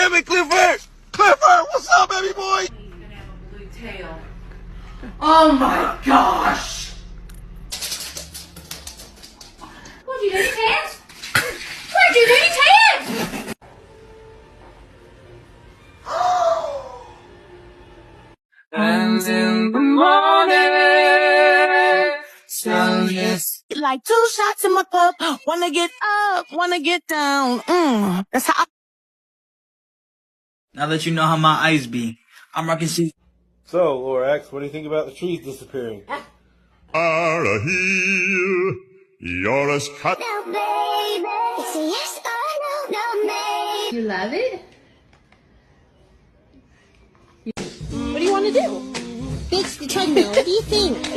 damn it, Clifford! Clifford, what's up, baby boy? He's gonna have a blue tail. Oh my gosh! Where'd you do your hands? Where'd you do your hands? And in the morning, so yes. Like 2 shots in my cup. Wanna get up, wanna get down. That's how I. Now that you know how my eyes be, I'm rocking shit. So, Lorax, what do you think about the trees disappearing? Are here, you're as cut. No, baby. It's a yes or no, no, maybe. You love it? What do you want to do? Fix the treadmill. What do you think?